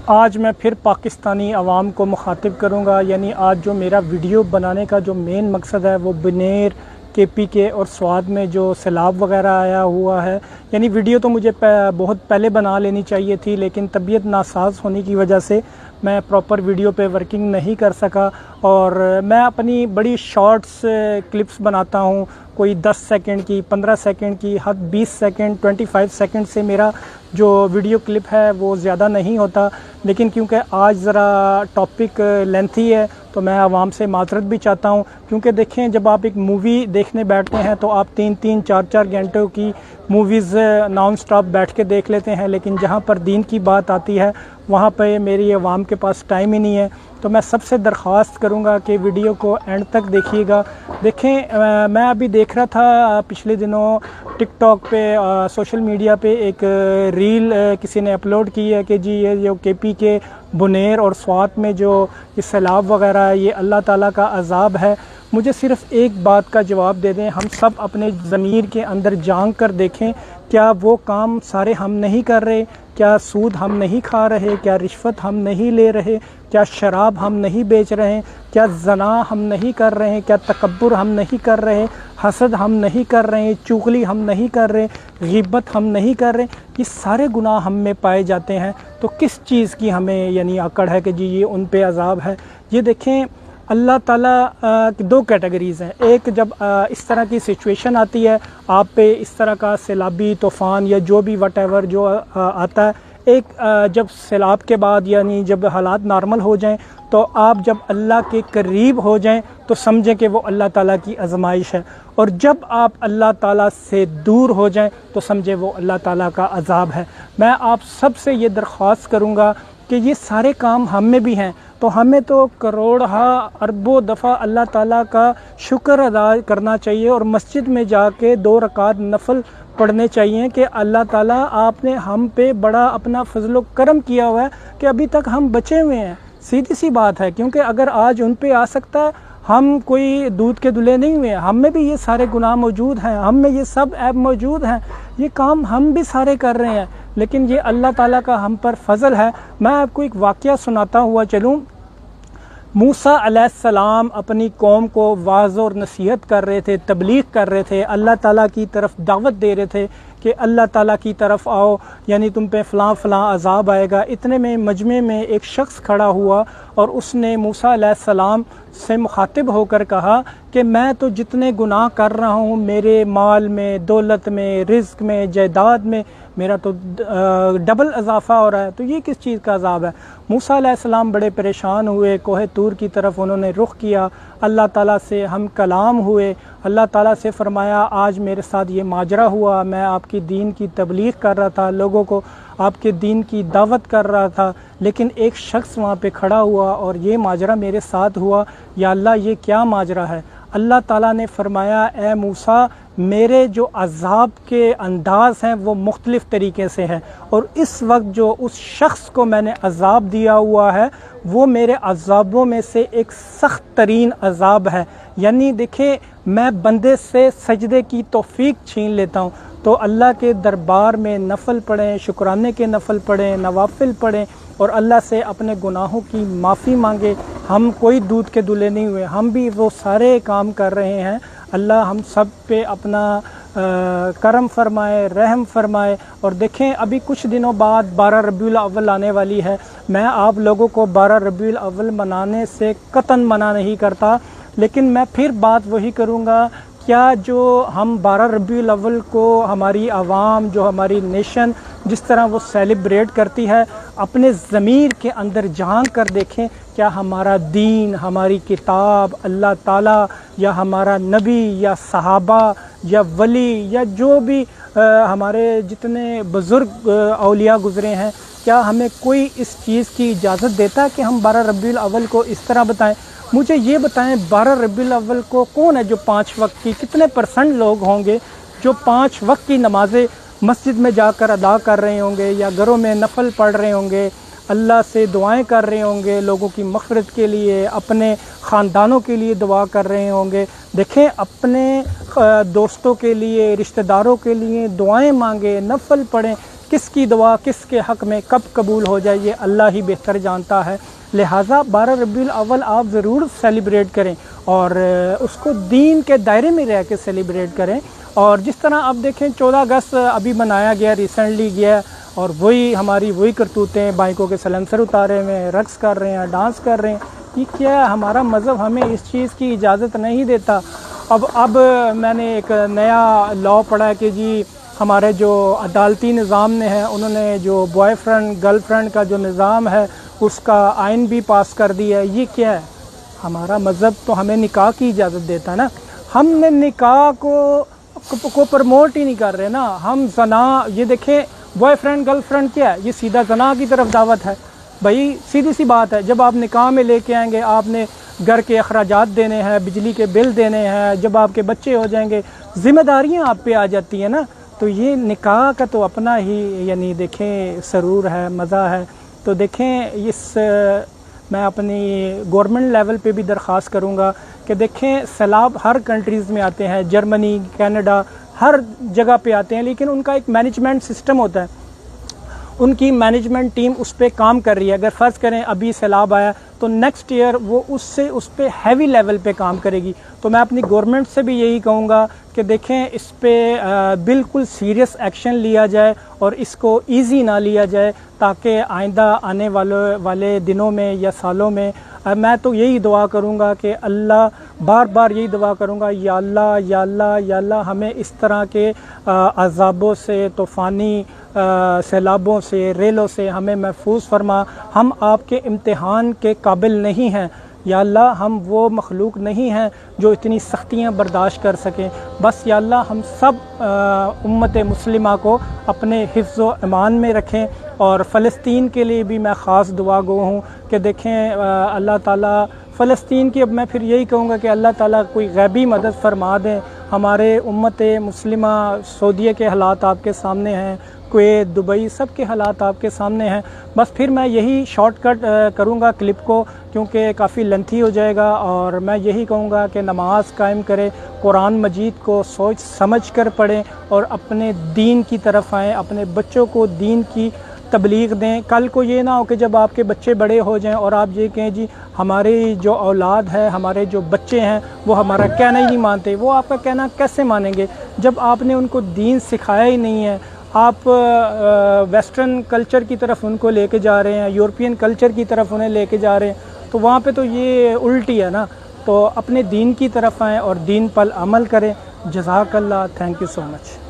آج میں پھر پاکستانی عوام کو مخاطب کروں گا، یعنی آج جو میرا ویڈیو بنانے کا جو مین مقصد ہے وہ بنیر، کے پی کے اور سوات میں جو سیلاب وغیرہ آیا ہوا ہے، یعنی ویڈیو تو مجھے بہت پہلے بنا لینی چاہیے تھی، لیکن طبیعت ناساز ہونے کی وجہ سے میں پراپر ویڈیو پہ ورکنگ نہیں کر سکا، اور میں اپنی بڑی شارٹس کلپس بناتا ہوں، کوئی 10 سیکنڈ کی، 15 سیکنڈ کی، حد 20 سیکنڈ، 25 سیکنڈ سے میرا جو ویڈیو کلپ ہے وہ زیادہ نہیں ہوتا، لیکن کیونکہ آج ذرا ٹاپک لینتھی ہے تو میں عوام سے معذرت بھی چاہتا ہوں، کیونکہ دیکھیں جب آپ ایک مووی دیکھنے بیٹھتے ہیں تو آپ 3 4 گھنٹوں کی موویز نان سٹاپ بیٹھ کے دیکھ لیتے ہیں، لیکن جہاں پر دین کی بات آتی ہے وہاں پہ میری عوام کے پاس ٹائم ہی نہیں ہے، تو میں سب سے درخواست کروں گا کہ ویڈیو کو اینڈ تک دیکھیے گا۔ دیکھیں میں ابھی دیکھ رہا تھا پچھلے دنوں ٹک ٹاک پہ، سوشل میڈیا پہ ایک ریل کسی نے اپلوڈ کی ہے کہ جی یہ جو کے پی کے بنیر اور سوات میں جو یہ سیلاب وغیرہ ہے یہ اللہ تعالیٰ کا عذاب ہے۔ مجھے صرف ایک بات کا جواب دے دیں، ہم سب اپنے ضمیر کے اندر جھانک کر دیکھیں، کیا وہ کام سارے ہم نہیں کر رہے؟ کیا سود ہم نہیں کھا رہے؟ کیا رشوت ہم نہیں لے رہے؟ کیا شراب ہم نہیں بیچ رہے؟ کیا زنا ہم نہیں کر رہے؟ کیا تکبر ہم نہیں کر رہے؟ حسد ہم نہیں کر رہے؟ چغلی ہم نہیں کر رہے؟ غیبت ہم نہیں کر رہے؟ یہ سارے گناہ ہم میں پائے جاتے ہیں، تو کس چیز کی ہمیں یعنی اکڑ ہے کہ جی یہ ان پہ عذاب ہے؟ یہ دیکھیں اللہ تعالیٰ کی 2 کیٹیگریز ہیں، ایک جب اس طرح کی سچویشن آتی ہے آپ پہ، اس طرح کا سیلابی طوفان یا جو بھی وٹ ایور جو آتا ہے، ایک جب سیلاب کے بعد یعنی جب حالات نارمل ہو جائیں تو آپ جب اللہ کے قریب ہو جائیں تو سمجھیں کہ وہ اللہ تعالیٰ کی آزمائش ہے، اور جب آپ اللہ تعالیٰ سے دور ہو جائیں تو سمجھیں وہ اللہ تعالیٰ کا عذاب ہے۔ میں آپ سب سے یہ درخواست کروں گا کہ یہ سارے کام ہم میں بھی ہیں، تو ہمیں تو کروڑہا اربوں دفعہ اللہ تعالیٰ کا شکر ادا کرنا چاہیے، اور مسجد میں جا کے 2 رکعت نفل پڑھنے چاہیے کہ اللہ تعالیٰ آپ نے ہم پہ بڑا اپنا فضل و کرم کیا ہوا ہے کہ ابھی تک ہم بچے ہوئے ہیں۔ سیدھی سی بات ہے، کیونکہ اگر آج ان پہ آ سکتا ہے، ہم کوئی دودھ کے دلہے نہیں ہوئے، ہم میں بھی یہ سارے گناہ موجود ہیں، ہم میں یہ سب عیب موجود ہیں، یہ کام ہم بھی سارے کر رہے ہیں، لیکن یہ اللہ تعالیٰ کا ہم پر فضل ہے۔ میں آپ کو ایک واقعہ سناتا ہوا چلوں۔ موسیٰ علیہ السلام اپنی قوم کو واعظ اور نصیحت کر رہے تھے، تبلیغ کر رہے تھے، اللہ تعالیٰ کی طرف دعوت دے رہے تھے کہ اللہ تعالیٰ کی طرف آؤ، یعنی تم پہ فلاں فلاں عذاب آئے گا۔ اتنے میں مجمع میں ایک شخص کھڑا ہوا اور اس نے موسیٰ علیہ السلام سے مخاطب ہو کر کہا کہ میں تو جتنے گناہ کر رہا ہوں، میرے مال میں، دولت میں، رزق میں، جائیداد میں میرا تو ڈبل اضافہ ہو رہا ہے، تو یہ کس چیز کا عذاب ہے؟ موسیٰ علیہ السلام بڑے پریشان ہوئے، کوہ طور کی طرف انہوں نے رخ کیا، اللہ تعالیٰ سے ہم کلام ہوئے، اللہ تعالیٰ سے فرمایا آج میرے ساتھ یہ ماجرا ہوا، میں آپ کی دین کی تبلیغ کر رہا تھا، لوگوں کو آپ کے دین کی دعوت کر رہا تھا، لیکن ایک شخص وہاں پہ کھڑا ہوا اور یہ ماجرا میرے ساتھ ہوا، یا اللہ یہ کیا ماجرا ہے؟ اللہ تعالیٰ نے فرمایا اے موسیٰ، میرے جو عذاب کے انداز ہیں وہ مختلف طریقے سے ہیں، اور اس وقت جو اس شخص کو میں نے عذاب دیا ہوا ہے وہ میرے عذابوں میں سے ایک سخت ترین عذاب ہے۔ یعنی دیکھیں میں بندے سے سجدے کی توفیق چھین لیتا ہوں، تو اللہ کے دربار میں نفل پڑھیں، شکرانے کے نفل پڑھیں، نوافل پڑھیں، اور اللہ سے اپنے گناہوں کی معافی مانگے۔ ہم کوئی دودھ کے دلہے نہیں ہوئے، ہم بھی وہ سارے کام کر رہے ہیں۔ اللہ ہم سب پہ اپنا کرم فرمائے، رحم فرمائے۔ اور دیکھیں ابھی کچھ دنوں بعد 12 ربیع الاول آنے والی ہے، میں آپ لوگوں کو 12 ربیع الاول منانے سے قطعاً منع نہیں کرتا، لیکن میں پھر بات وہی کروں گا، کیا جو ہم 12 ربیع الاول کو ہماری عوام، جو ہماری نیشن جس طرح وہ سیلیبریٹ کرتی ہے، اپنے ضمیر کے اندر جھانک کر دیکھیں، کیا ہمارا دین، ہماری کتاب، اللہ تعالیٰ یا ہمارا نبی یا صحابہ یا ولی یا جو بھی ہمارے جتنے بزرگ اولیاء گزرے ہیں، کیا ہمیں کوئی اس چیز کی اجازت دیتا ہے کہ ہم 12 ربیع الاول کو اس طرح بتائیں؟ مجھے یہ بتائیں 12 ربیع الاول کو کون ہے جو 5 وقت کی، کتنے % لوگ ہوں گے جو 5 وقت کی نمازیں مسجد میں جا کر ادا کر رہے ہوں گے، یا گھروں میں نفل پڑھ رہے ہوں گے، اللہ سے دعائیں کر رہے ہوں گے، لوگوں کی مغفرت کے لیے، اپنے خاندانوں کے لیے دعا کر رہے ہوں گے۔ دیکھیں اپنے دوستوں کے لیے، رشتہ داروں کے لیے دعائیں مانگیں، نفل پڑھیں۔ کس کی دعا کس کے حق میں کب قبول ہو جائے یہ اللہ ہی بہتر جانتا ہے۔ لہٰذا 12 ربیع الاول آپ ضرور سیلیبریٹ کریں اور اس کو دین کے دائرے میں رہ کے سیلیبریٹ کریں۔ اور جس طرح آپ دیکھیں 14 اگست ابھی منایا گیا، ریسنٹلی گیا، اور وہی کرتوتیں بائکوں کے سلنسر اتارے ہوئے ہیں، رقص کر رہے ہیں، ڈانس کر رہے ہیں۔ یہ کیا ہے؟ ہمارا مذہب ہمیں اس چیز کی اجازت نہیں دیتا۔ اب میں نے ایک نیا لاء پڑھا ہے کہ جی ہمارے جو عدالتی نظام نے ہے، انہوں نے جو بوائے فرینڈ گرل فرینڈ کا جو نظام ہے اس کا آئین بھی پاس کر دیا ہے۔ یہ کیا ہے؟ ہمارا مذہب تو ہمیں نکاح کی اجازت دیتا ہے نا، ہم نے نکاح کو پروموٹ ہی نہیں کر رہے نا۔ ہم زنا، یہ دیکھیں بوائے فرینڈ گرل فرینڈ کیا ہے؟ یہ سیدھا زنا کی طرف دعوت ہے بھائی، سیدھی سی بات ہے۔ جب آپ نکاح میں لے کے آئیں گے، آپ نے گھر کے اخراجات دینے ہیں، بجلی کے بل دینے ہیں، جب آپ کے بچے ہو جائیں گے ذمہ داریاں آپ پہ آ جاتی ہیں نا۔ تو یہ نکاح کا تو اپنا ہی یعنی دیکھیں سرور ہے، مزہ ہے۔ تو دیکھیں میں اپنی گورنمنٹ لیول پہ بھی درخواست کروں گا کہ دیکھیں سیلاب ہر کنٹریز میں آتے ہیں، جرمنی، کینیڈا، ہر جگہ پہ آتے ہیں، لیکن ان کا ایک مینجمنٹ سسٹم ہوتا ہے، ان کی مینجمنٹ ٹیم اس پہ کام کر رہی ہے۔ اگر فرض کریں ابھی سیلاب آیا تو نیکسٹ ایئر وہ اس پہ ہیوی لیول پہ کام کرے گی۔ تو میں اپنی گورنمنٹ سے بھی یہی کہوں گا کہ دیکھیں اس پہ بالکل سیریس ایکشن لیا جائے اور اس کو ایزی نہ لیا جائے، تاکہ آئندہ آنے والے دنوں میں یا سالوں میں میں تو یہی دعا کروں گا کہ اللہ، بار بار یہی دعا کروں گا، یا اللہ یا اللہ یا اللہ ہمیں اس طرح کے عذابوں سے، طوفانی سیلابوں سے، ریلوں سے ہمیں محفوظ فرما۔ ہم آپ کے امتحان کے قابل نہیں ہیں یا اللہ، ہم وہ مخلوق نہیں ہیں جو اتنی سختیاں برداشت کر سکیں۔ بس یا اللہ ہم سب امت مسلمہ کو اپنے حفظ و امان میں رکھیں، اور فلسطین کے لیے بھی میں خاص دعا گو ہوں کہ دیکھیں اللہ تعالیٰ فلسطین کی، اب میں پھر یہی کہوں گا کہ اللہ تعالیٰ کوئی غیبی مدد فرما دیں۔ ہمارے امت مسلمہ سعودیہ کے حالات آپ کے سامنے ہیں، کویت، دبئی، سب کے حالات آپ کے سامنے ہیں۔ بس پھر میں یہی شارٹ کٹ کروں گا کلپ کو، کیونکہ کافی لینتھی ہو جائے گا، اور میں یہی کہوں گا کہ نماز قائم کریں، قرآن مجید کو سوچ سمجھ کر پڑھیں، اور اپنے دین کی طرف آئیں، اپنے بچوں کو دین کی تبلیغ دیں۔ کل کو یہ نہ ہو کہ جب آپ کے بچے بڑے ہو جائیں اور آپ یہ کہیں جی ہماری جو اولاد ہے، ہمارے جو بچے ہیں وہ ہمارا کہنا ہی نہیں مانتے۔ وہ آپ کا کہنا کیسے مانیں گے جب آپ نے ان کو دین سکھایا ہی نہیں ہے؟ آپ ویسٹرن کلچر کی طرف ان کو لے کے جا رہے ہیں، یورپین کلچر کی طرف انہیں لے کے جا رہے ہیں، تو وہاں پہ تو یہ الٹی ہے نا۔ تو اپنے دین کی طرف آئیں اور دین پر عمل کریں۔ جزاک اللہ، تھینک یو سو مچ۔